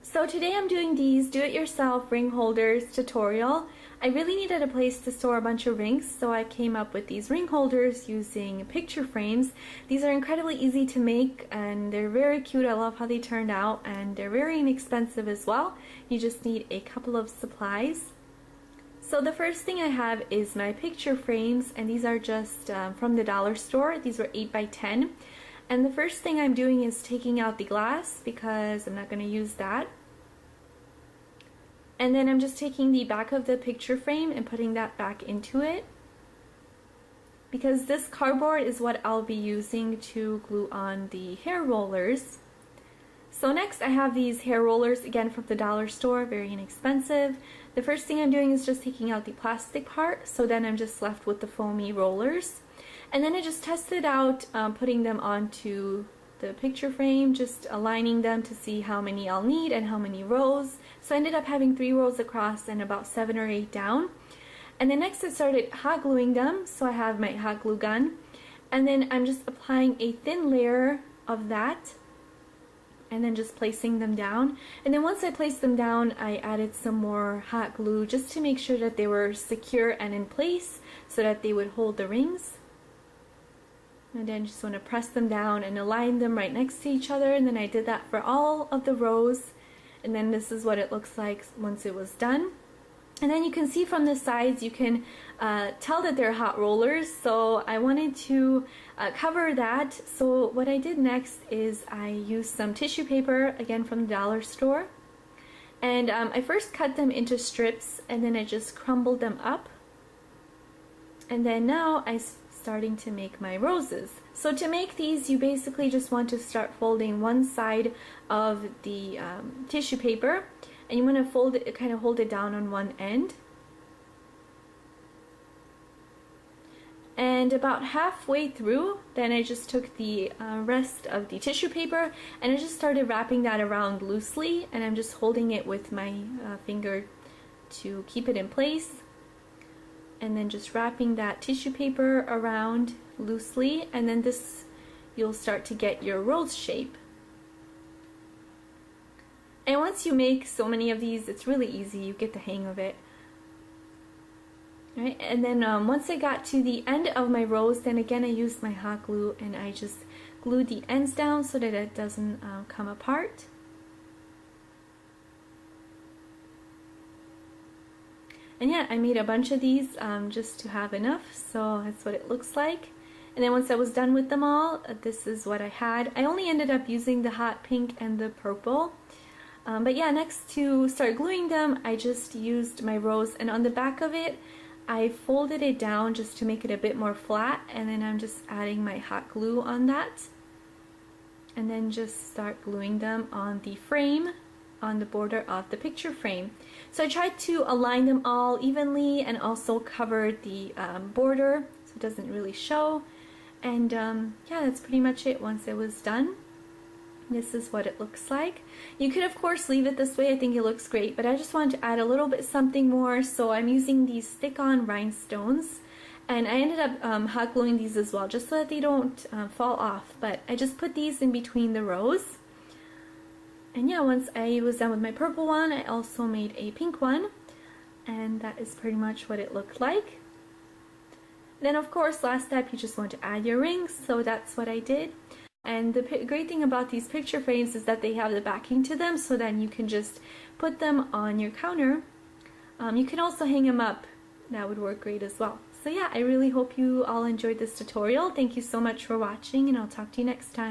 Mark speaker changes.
Speaker 1: So today I'm doing these do-it-yourself ring holders tutorial. I really needed a place to store a bunch of rings, so I came up with these ring holders using picture frames. These are incredibly easy to make and they're very cute. I love how they turned out, and they're very inexpensive as well. You just need a couple of supplies. So the first thing I have is my picture frames, and these are just from the dollar store. These were 8 by 10. And the first thing I'm doing is taking out the glass because I'm not going to use that. And then I'm just taking the back of the picture frame and putting that back into it, because this cardboard is what I'll be using to glue on the hair rollers. So next I have these hair rollers, again from the dollar store, very inexpensive. The first thing I'm doing is just taking out the plastic part, so then I'm just left with the foamy rollers. And then I just tested out putting them onto the picture frame, just aligning them to see how many I'll need and how many rows. So I ended up having 3 rows across and about 7 or 8 down. And then next I started hot gluing them, so I have my hot glue gun. And then I'm just applying a thin layer of that and then just placing them down. And then once I placed them down, I added some more hot glue just to make sure that they were secure and in place so that they would hold the rings. And then just want to press them down and align them right next to each other, and then I did that for all of the rows. And then this is what it looks like once it was done. And then you can see from the sides, you can tell that they're hot rollers, so I wanted to cover that. So what I did next is I used some tissue paper, again from the dollar store, and I first cut them into strips and then I just crumbled them up. And then now I'm starting to make my roses. So to make these, you basically just want to start folding one side of the tissue paper, and you want to fold it, kind of hold it down on one end. And about halfway through, then I just took the rest of the tissue paper and I just started wrapping that around loosely, and I'm just holding it with my finger to keep it in place. And then just wrapping that tissue paper around loosely, and then this, you'll start to get your rose shape. And once you make so many of these, it's really easy, you get the hang of it. Right? And then once I got to the end of my rose, then again I used my hot glue and I just glued the ends down so that it doesn't come apart. And yeah, I made a bunch of these just to have enough, so that's what it looks like. And then once I was done with them all, this is what I had. I only ended up using the hot pink and the purple. But yeah, next to start gluing them, I just used my rose, and on the back of it, I folded it down just to make it a bit more flat, and then I'm just adding my hot glue on that. And then just start gluing them on the frame, on the border of the picture frame. So I tried to align them all evenly and also cover the border so it doesn't really show. And yeah, that's pretty much it once it was done. This is what it looks like. You could of course leave it this way, I think it looks great, but I just wanted to add a little bit something more, so I'm using these stick-on rhinestones. And I ended up hot gluing these as well, just so that they don't fall off, but I just put these in between the rows. And yeah, once I was done with my purple one, I also made a pink one, and that is pretty much what it looked like. Then of course, last step, you just want to add your rings, so that's what I did. And the great thing about these picture frames is that they have the backing to them, so then you can just put them on your counter. You can also hang them up, that would work great as well. So yeah, I really hope you all enjoyed this tutorial. Thank you so much for watching, and I'll talk to you next time.